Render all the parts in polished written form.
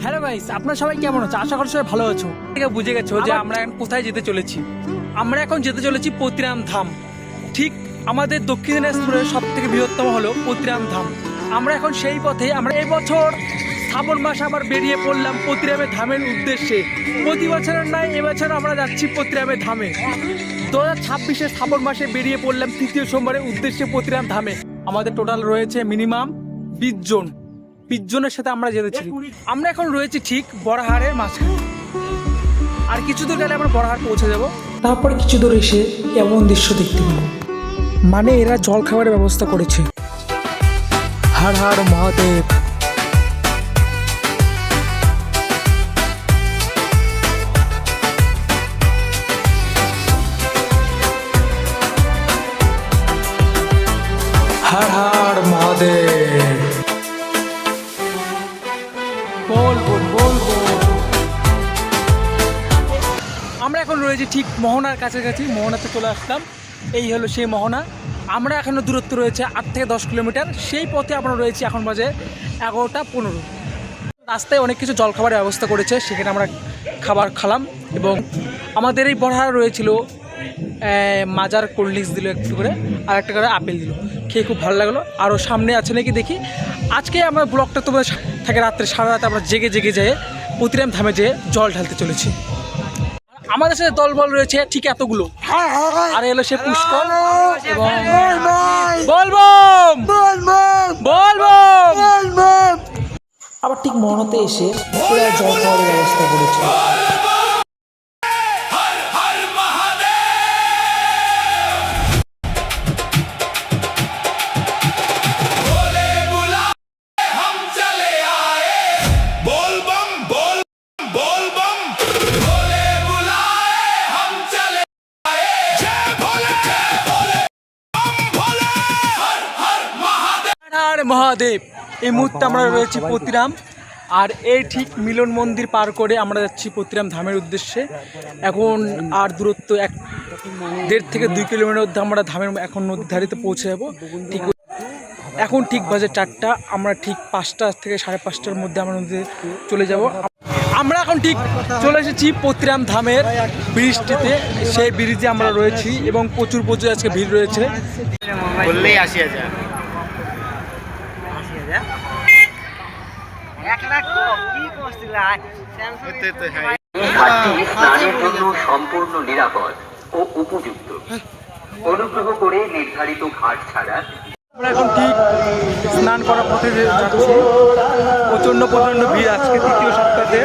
Hello guys, আপনারা সবাই কেমন আছো? আশা করি সবাই ভালো আছো। থেকে বুঝে গেছো যে আমরা এখন কোথায় যেতে চলেছি। আমরা এখন যেতে চলেছি পতিরাম ধাম। ঠিক আমাদের দক্ষিণ দিনাজপুরের সব থেকে বৃহত্তম হলো পতিরাম ধাম। আমরা এখন সেই পথে, আমরা এই বছর শ্রাবণ মাসে আবার বেরিয়ে পড়লাম পতিরামের ধামের উদ্দেশ্যে। প্রতি বছরের নয়, এবছর আমরা যাচ্ছি পতিরামের ধামে। 2026-এর শ্রাবণ মাসে বেরিয়ে পড়লাম তৃতীয় সোমবারের উদ্দেশ্যে পতিরাম ধামে। আমাদের টোটাল রয়েছে মিনিমাম 20 জন। 20 জনের সাথে আমরা যেতেছি। আমরা এখন রয়েছি ঠিক বড়হারের মাঝখানে। আর কিছু দূর গেলে আমরা বড়হার পৌঁছে যাব। তারপর কিছু দূর এসে এমন দৃশ্য দেখতে পাবো, মানে এরা জল খাবারের ব্যবস্থা করেছে। হর হর মহাদেব। হর হর মহাদেব। আমরা এখন রয়েছি ঠিক মোহনার কাছাকাছি। মোহনাতে চলে আসলাম। এই হলো সেই মোহনা। আমরা এখনও দূরত্ব রয়েছে 8 থেকে 10 কিলোমিটার। সেই পথে আমরা রয়েছি, এখন বাজে 11টা 15। রাস্তায় অনেক কিছু জলখাবারের ব্যবস্থা করেছে, সেখানে আমরা খাবার খেলাম। এবং আমাদের এই বড়হার রয়েছিল মাজার কোল্ড ড্রিঙ্কস দিল একটু করে, আর একটা করে আপেল দিল। খেয়ে খুব ভালো লাগলো। আরও সামনে আছে নাকি দেখি। আজকে আমার ব্লগটা তোমাদের থাকে রাত্রে, সারা রাতে আমরা জেগে যেয়ে পতিরাম ধামে যেয়ে জল ঢালতে চলেছি। আমাদের সাথে দলবল রয়েছে ঠিক এতগুলো। আর এলো সে পুষ্কর এবং আবার ঠিক মহনাতে এসে জল খাওয়ার ব্যবস্থা করেছে। মহাদেব। এই মুহূর্তে আমরা রয়েছি পতিরাম। আর এই ঠিক মিলন মন্দির পার করে আমরা যাচ্ছি পতিরাম ধামের উদ্দেশ্যে। এখন আর দূরত্ব 1.5 থেকে 2 কিলোমিটার মধ্যে আমরা ধামের এখন নদীর ধারিতে পৌঁছে যাবো। ঠিক এখন ঠিক বাজে 4টা। আমরা ঠিক 5টা থেকে 5:30টার মধ্যে আমরা নদীতে চলে যাব। আমরা এখন ঠিক চলে এসেছি পতিরাম ধামের ব্রিজটিতে। সেই ব্রিজে আমরা রয়েছি এবং প্রচুর আজকে ভিড় রয়েছে। বললেই 80,000। সম্পূর্ণ নিরাপদ ও উপযুক্ত। অনুগ্রহ করে নির্ধারিত ঘাট ছাড়া। আমরা এখন ঠিক স্নান করার পথে যাচ্ছি। প্রচন্ড ভিড় আজকে তৃতীয় সপ্তাহে।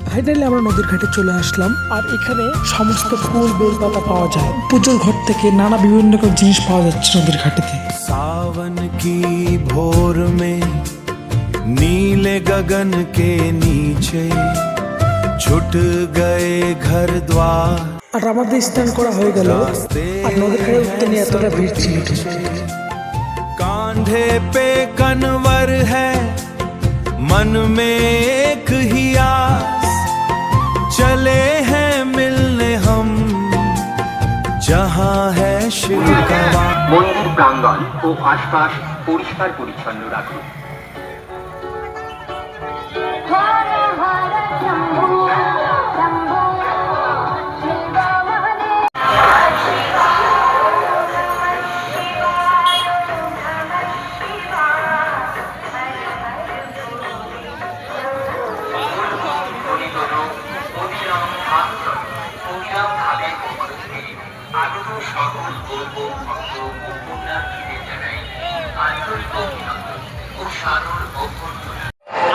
ফাইনালি আমরা নদীর ঘাটে চলে আসলাম। আর এখানে সমস্ত ফুল বেলপাতা পাওয়া যায়। পুজোর ঘর থেকে নানা বিভিন্ন রকম জিনিস পাওয়া যাচ্ছে নদীর ঘাটেতে। सावन की भोर में नीले गगन के नीचे छुट गए घर द्वार। আর আমাদের স্নান করা হয়ে গেল। আর নদীর ঘাটে উঠতে নিয়ে এতটা ভিড় ছিল। कांधे पे कनवर है, मन में एक ही आस, चले हैं मिलने हम जहाँ है शिव का वास। মন্দির প্রাঙ্গণ ও আশপাশ পরিষ্কার পরিচ্ছন্ন রাখুন।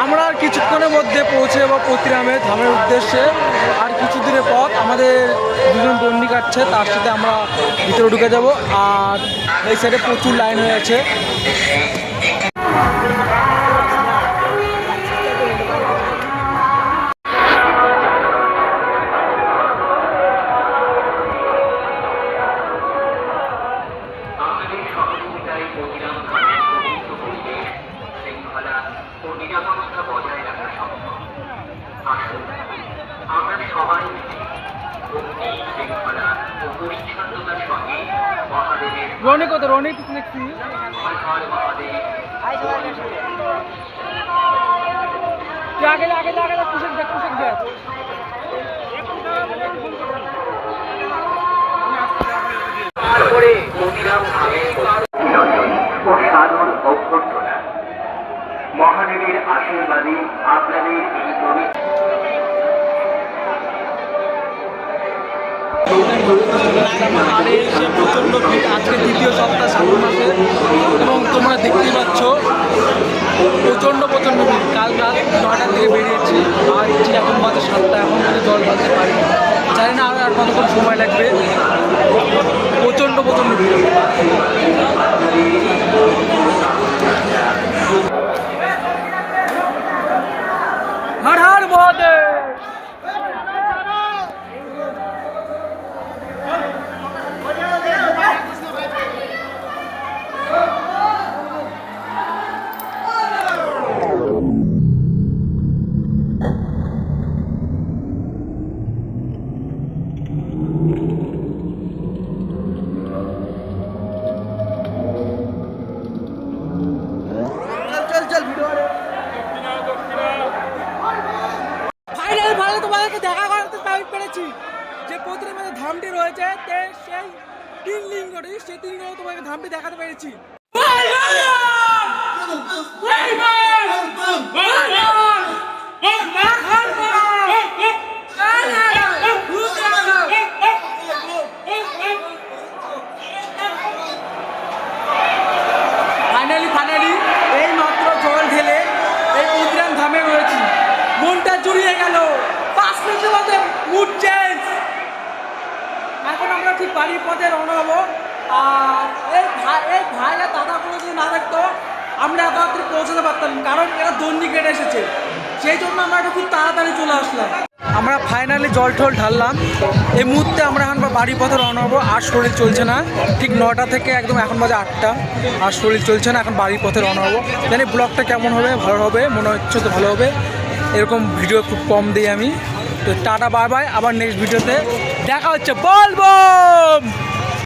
আমরা আর কিছুক্ষণের মধ্যে পৌঁছে যাবো পতিরামের ধামের উদ্দেশ্যে। আর কিছু দূরের পথ আমাদের দুজন বন্দি কাটছে, তার সাথে আমরা ভিতরে ঢুকে যাব। আর এই সাইডে প্রচুর লাইন হয়ে আছে। রনি কত? রনি আগে কুশেক দেখ তারপরে মতিরাম ধামে নিরঞ্জন ও সাধন অভ্যর্থনা। মহাদেবের আশীর্বাদে আপনাদের এই পবিত্র আর এই সে প্রচণ্ড ভিড় আজকে দ্বিতীয় সপ্তাহ শ্রাবণ মাসে, এবং তোমরা দেখতেই পাচ্ছ প্রচণ্ড ভিড়। কাল রাত 9টার দিকে বেরিয়েছি, আর ঠিক এখন বাজে 7টা, এখন যদি জল ঢালতে পারি জানি না আর কতক্ষণ সময় লাগবে। প্রচণ্ড ভিড়। হর হর মহাদেব। ফাইনালি তোমাদেরকে দেখা করাতে পেরেছি যে প্রতিদিনের ধামটি রয়েছে, সেই 3 লিঙ্গটি, সেই 3 লিঙ্গ তোমাকে ধামটি দেখাতে পেরেছি। ফাইনালি এই মাত্র জল ঢেলে এই প্রতিরাম ধামে রয়েছি। মনটা জুড়িয়ে গেল, 5 মিনিটের মধ্যে মুড চেঞ্জ। এখন আমরা ঠিক বাড়ির পথে রওনা হবো। আর এই ভাই আর দাদাগুলো যদি না থাকতো আমরা এত রাত্রে পৌঁছাতে পারতাম, কারণ এরা দণ্ডি কেটে এসেছে, সেই জন্য আমরা একটু খুব তাড়াতাড়ি চলে আসলাম। আমরা ফাইনালি জল ঠল ঢাললাম। এই মুহূর্তে আমরা এখন বাড়ির পথে রওনা হবো। আর শরীর চলছে না, ঠিক 9টা থেকে একদম এখন বাজে 8টা, আর শরীর চলছে না, এখন বাড়ির পথে রওনা হবো। জানি ব্লগটা কেমন হবে, ভালো হবে মনে হচ্ছে তো ভালো হবে। এরকম ভিডিও খুব কম দিই আমি। তো টাটা বাই বাই, আবার নেক্সট ভিডিওতে দেখা হচ্ছে। বলবো।